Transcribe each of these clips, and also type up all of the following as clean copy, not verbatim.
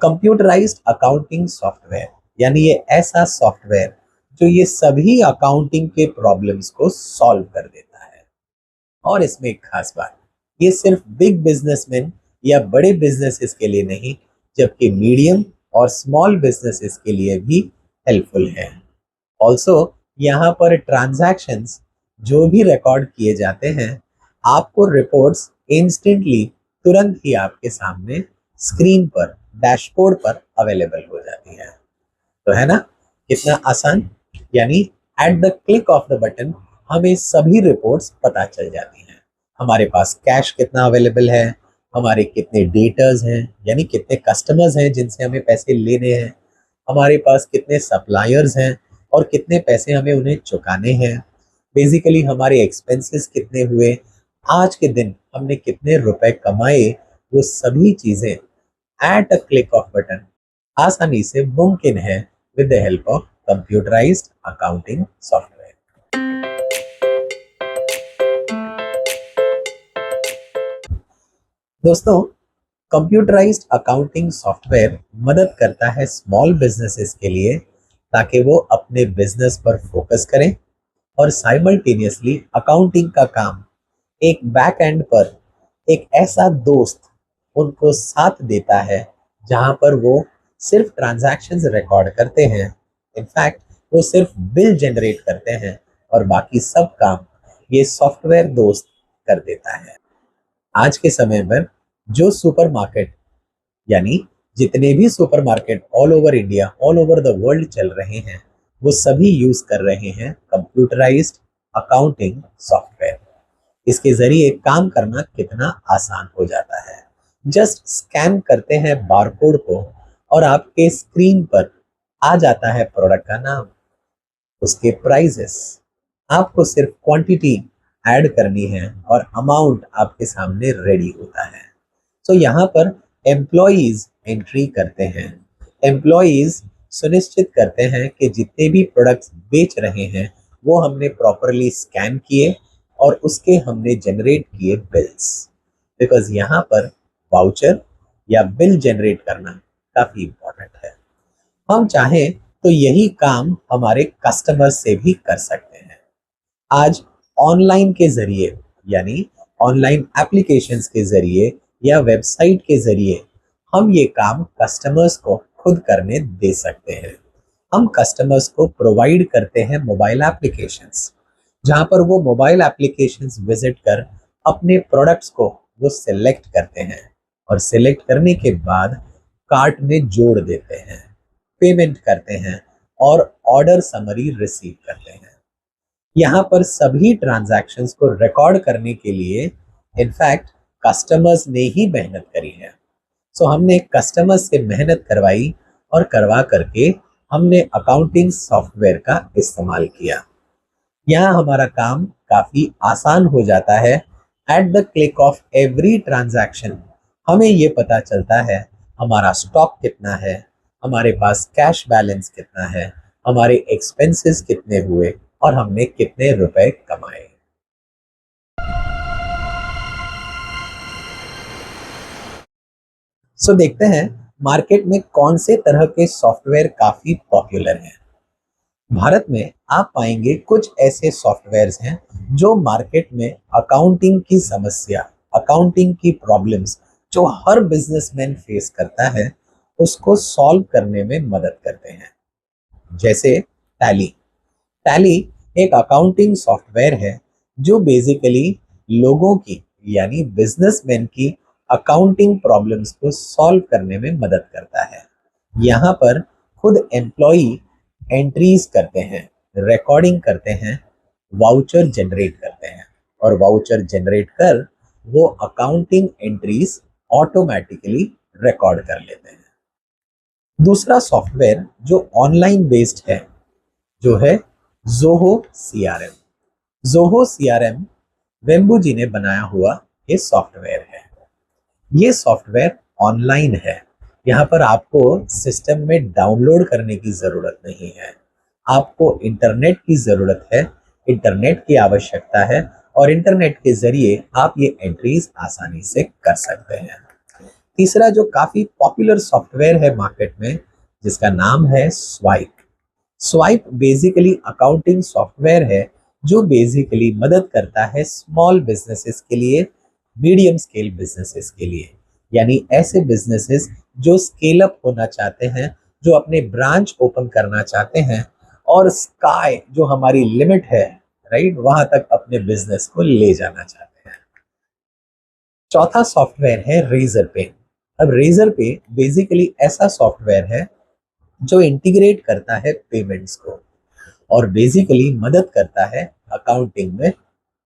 Computerised accounting software यानी ये ऐसा सॉफ्टवेयर जो ये सभी अकाउंटिंग के प्रॉब्लम्स को सॉल्व कर देता है। और इसमें एक खास बात, ये सिर्फ बिग बिजनेसमैन या बड़े बिजनेसेस के लिए नहीं, जबकि मीडियम और स्मॉल बिजनेसेस के लिए भी हेल्पफुल है। ऑल्सो यहाँ पर ट्रांजैक्शंस जो भी रिकॉर्ड किए जाते हैं, आपको रिपोर्ट्स इंस्टेंटली तुरंत ही आपके सामने स्क्रीन पर, डैशबोर्ड पर अवेलेबल हो जाती है। तो है ना कितना आसान, यानी at the click of the button हमें सभी रिपोर्ट्स पता चल जाती हैं। हमारे पास कैश कितना अवेलेबल है, हमारे कितने डेटर्स हैं यानी कितने कस्टमर्स हैं जिनसे हमें पैसे लेने हैं, हमारे पास कितने सप्लायर्स हैं और कितने पैसे हमें उन्हें चुकाने हैं, बेसिकली हमारे एक्सपेंसेस कितने हुए, आज के दिन हमने कितने रुपए कमाए, वो सभी चीजें at a click off button आसानी से मुमकिन है with the help of computerized accounting software. दोस्तों, कंप्यूटराइज्ड अकाउंटिंग सॉफ्टवेयर मदद करता है स्मॉल बिजनेसेस के लिए ताकि वो अपने बिजनेस पर फोकस करें और साइमल्टेनियसली अकाउंटिंग का काम एक बैक एंड पर एक ऐसा दोस्त उनको साथ देता है जहां पर वो सिर्फ ट्रांजैक्शंस रिकॉर्ड करते हैं, इनफैक्ट वो सिर्फ बिल जनरेट करते हैं और बाकी सब काम ये सॉफ्टवेयर दोस्त कर देता है। आज के समय में जो सुपरमार्केट यानी जितने भी supermarket all over India, all over the world चल रहे हैं, वो सभी यूज कर रहे हैं कंप्यूटराइज्ड अकाउंटिंग सॉफ्टवेयर। इसके जरिए काम करना कितना आसान हो जाता है। जस्ट स्कैन करते हैं बारकोड को और आपके स्क्रीन पर आ जाता है प्रोडक्ट का नाम, उसके प्राइसेस, आपको सिर्फ क्वांटिटी ऐड करनी है और अमाउंट आपके सामने रेडी होता है। तो यहाँ पर एम्प्लॉइज एंट्री करते हैं, एम्प्लॉइज सुनिश्चित करते हैं कि जितने भी प्रोडक्ट्स बेच रहे हैं वो हमने प्रॉपरली स्कैन किए और उसके हमने जनरेट किए बिल्स, बिकॉज यहाँ पर वाउचर या बिल जनरेट करना काफी इंपॉर्टेंट है। हम चाहें तो यही काम हमारे कस्टमर से भी कर सकते हैं। आज ऑनलाइन के जरिए यानी ऑनलाइन एप्लीकेशंस के जरिए या वेबसाइट के जरिए हम ये काम कस्टमर्स को खुद करने दे सकते हैं। हम कस्टमर्स को प्रोवाइड करते हैं मोबाइल एप्लीकेशंस, जहां पर वो मोबाइल एप्लीकेशंस विजिट कर अपने प्रोडक्ट्स को वो सिलेक्ट करते हैं और सिलेक्ट करने के बाद कार्ट में जोड़ देते हैं, पेमेंट करते हैं और ऑर्डर समरी रिसीव करते हैं। यहाँ पर सभी ट्रांजैक्शंस को रिकॉर्ड करने के लिए इनफैक्ट कस्टमर्स ने ही मेहनत करी है। सो हमने कस्टमर्स से मेहनत करवाई और करवा करके हमने अकाउंटिंग सॉफ्टवेयर का इस्तेमाल किया। यहाँ हमारा काम काफी आसान हो जाता है। At the click of every transaction हमें ये पता चलता है हमारा स्टॉक कितना है, हमारे पास कैश बैलेंस कितना है, हमारे एक्सपेंसेस कितने हुए और हमने कितने रुपए कमाए। सो देखते हैं मार्केट में कौन से तरह के सॉफ्टवेयर काफी पॉपुलर हैं। भारत में आप पाएंगे कुछ ऐसे सॉफ्टवेयर्स हैं जो मार्केट में अकाउंटिंग की समस्या, अकाउंटिंग की प्रॉब्लम्स जो हर बिजनेसमैन फेस करता है उसको सॉल्व करने में मदद करते हैं। जैसे टैली। टैली एक अकाउंटिंग सॉफ्टवेयर है जो बेसिकली लोगों की यानी बिजनेसमैन की अकाउंटिंग प्रॉब्लम्स को सॉल्व करने में मदद करता है। यहाँ पर खुद एम्प्लॉई एंट्रीज करते हैं, रिकॉर्डिंग करते हैं, वाउचर जनरेट करते हैं और वाउचर जनरेट कर वो अकाउंटिंग एंट्रीज ऑटोमेटिकली रिकॉर्ड कर लेते हैं। दूसरा सॉफ्टवेयर जो ऑनलाइन बेस्ड है जो है ज़ोहो सीआरएम। ज़ोहो सीआरएम वेम्बू जी ने बनाया हुआ ये सॉफ्टवेयर है। ये सॉफ्टवेयर ऑनलाइन है, यहाँ पर आपको सिस्टम में डाउनलोड करने की जरूरत नहीं है, आपको इंटरनेट की जरूरत है, इंटरनेट की आवश्यकता है और इंटरनेट के जरिए आप ये एंट्रीज आसानी से कर सकते हैं। तीसरा जो काफी पॉपुलर सॉफ्टवेयर है मार्केट में, जिसका नाम है swipe. Swipe basically accounting software है जो बेसिकली मदद करता है स्मॉल बिजनेसेस के लिए, मीडियम स्केल बिजनेसेस के लिए, यानी ऐसे बिजनेसेस जो स्केल अप होना चाहते हैं, जो अपने ब्रांच ओपन करना चाहते हैं और स्काई जो हमारी लिमिट है, राइट, वहां तक अपने बिजनेस को ले जाना चाहते हैं। चौथा सॉफ्टवेयर है रेजर पे। अब रेजर पे बेसिकली ऐसा सॉफ्टवेयर है जो इंटीग्रेट करता है पेमेंट्स को और बेसिकली मदद करता है अकाउंटिंग में,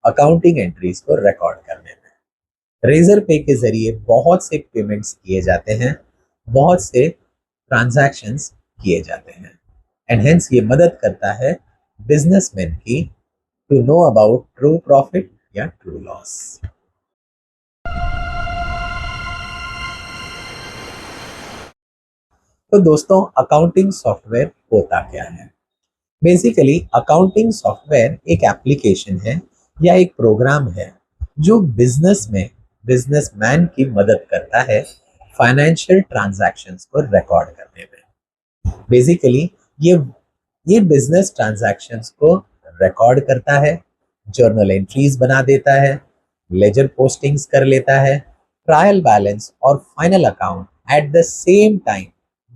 अकाउंटिंग एंट्रीज को रिकॉर्ड करने में। रेजर पे के जरिए बहुत से पेमेंट्स किए जाते हैं, बहुत से ट्रांजैक्शंस किए जाते हैं एंड हेंस ये मदद करता है बिजनेसमैन की to know about true profit या ट्रू लॉस। तो दोस्तों, अकाउंटिंग सॉफ्टवेयर होता क्या है? बेसिकली अकाउंटिंग सॉफ्टवेयर एक एप्लीकेशन है या एक प्रोग्राम है जो बिजनेस में बिजनेसमैन की मदद करता है फाइनेंशियल ट्रांजैक्शंस को रिकॉर्ड करने में। बेसिकली ये बिजनेस ट्रांजैक्शंस को रिकॉर्ड करता है, जर्नल एंट्रीज बना देता है, लेजर पोस्टिंग्स कर लेता है, ट्रायल बैलेंस और final account at the same time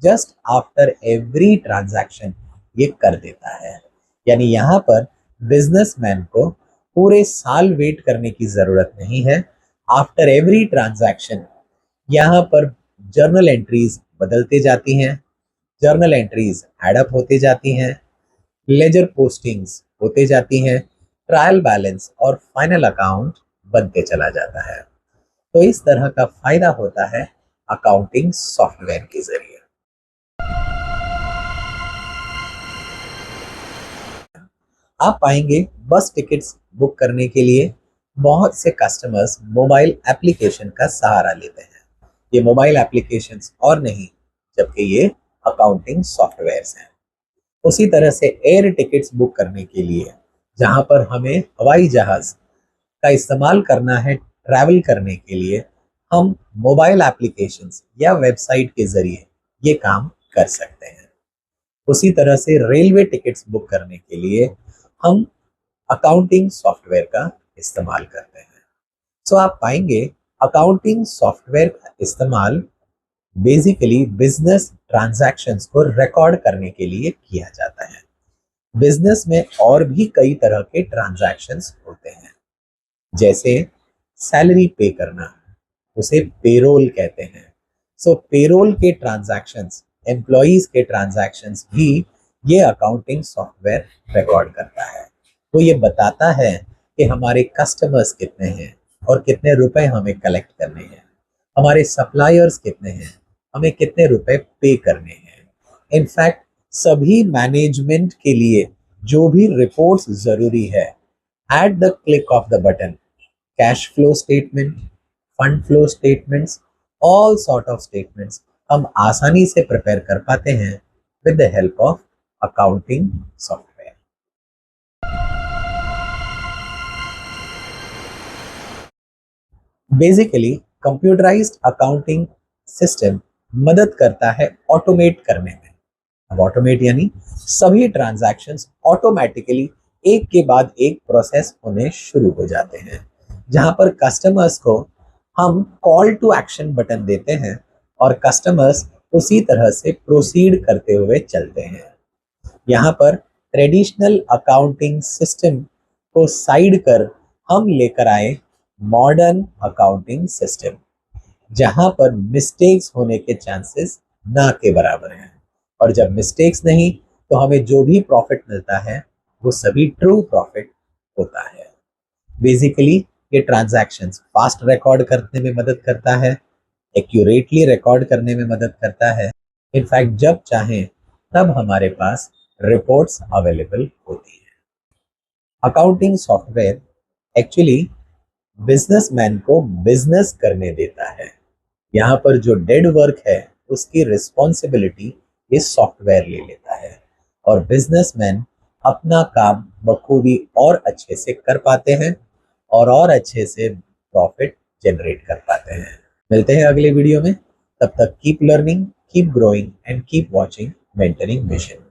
just after every transaction ये कर देता है। यानी यहाँ पर बिजनेसमैन को पूरे साल वेट करने की जरूरत नहीं है। आफ्टर एवरी ट्रांजैक्शन यहाँ पर जर्नल एंट्रीज बदलते जाती हैं, जर्नल एंट्रीज एडअप होते जाती हैं, लेजर पोस्टिंग्स होते जाती हैं, ट्रायल बैलेंस और फाइनल अकाउंट बनते चला जाता है। तो इस तरह का फायदा होता है अकाउंटिंग सॉफ्टवेयर के जरिए। आप पाएंगे बस टिकट्स बुक करने के लिए बहुत से कस्टमर्स मोबाइल एप्लीकेशन का सहारा लेते हैं। ये मोबाइल एप्लीकेशंस और नहीं जबकि ये अकाउंटिंग सॉफ्टवेयर्स हैं। उसी तरह से एयर टिकट्स बुक करने के लिए, जहां पर हमें हवाई जहाज का इस्तेमाल करना है ट्रैवल करने के लिए, हम मोबाइल एप्लीकेशंस या वेबसाइट के जरिए ये काम कर सकते हैं। उसी तरह से रेलवे टिकट्स बुक करने के लिए हम अकाउंटिंग सॉफ्टवेयर का इस्तेमाल करते हैं। सो आप पाएंगे अकाउंटिंग सॉफ्टवेयर का इस्तेमाल बेसिकली बिजनेस ट्रांजैक्शंस को रिकॉर्ड करने के लिए किया जाता है। बिजनेस में और भी कई तरह के ट्रांजैक्शंस होते हैं, जैसे सैलरी पे करना, उसे पेरोल कहते हैं। सो पेरोल के ट्रांजैक्शंस, एम्प्लॉइज के ट्रांजैक्शंस भी ये अकाउंटिंग सॉफ्टवेयर रिकॉर्ड करता है। वो ये बताता है कि हमारे कस्टमर्स कितने हैं और कितने रुपए हमें कलेक्ट करने हैं, हमारे सप्लायर्स कितने हैं, हमें कितने रुपए पे करने हैं। इनफैक्ट सभी मैनेजमेंट के लिए जो भी रिपोर्ट्स जरूरी है, at the click of the button, cash flow statement, fund flow statements, all sort of statements हम आसानी से प्रिपेयर कर पाते हैं with the help of accounting software. Basically computerised accounting system मदद करता है ऑटोमेट करने में। अब ऑटोमेट यानी सभी ट्रांजैक्शंस ऑटोमेटिकली एक के बाद एक प्रोसेस होने शुरू हो जाते हैं, जहां पर कस्टमर्स को हम कॉल टू एक्शन बटन देते हैं और कस्टमर्स उसी तरह से प्रोसीड करते हुए चलते हैं। यहाँ पर ट्रेडिशनल अकाउंटिंग सिस्टम को साइड कर हम लेकर आए मॉडर्न अकाउंटिंग सिस्टम, जहां पर मिस्टेक्स होने के चांसेस ना के बराबर हैं। और जब मिस्टेक्स नहीं तो हमें जो भी प्रॉफिट मिलता है वो सभी ट्रू प्रॉफिट होता है। बेसिकली ये ट्रांजैक्शंस फास्ट रिकॉर्ड करने में मदद करता है, एक्यूरेटली रिकॉर्ड करने में मदद करता है। इनफैक्ट जब चाहें तब हमारे पास रिपोर्ट्स अवेलेबल होती है। अकाउंटिंग सॉफ्टवेयर एक्चुअली बिजनेसमैन को बिजनेस करने देता है। यहाँ पर जो डेड वर्क है उसकी रिस्पॉन्सिबिलिटी ये सॉफ्टवेयर ले लेता है और बिजनेसमैन अपना काम बखूबी और अच्छे से कर पाते हैं और अच्छे से प्रॉफिट जनरेट कर पाते हैं। मिलते हैं अगले वीडियो में। तब तक keep learning, keep growing and keep watching mentoring mission.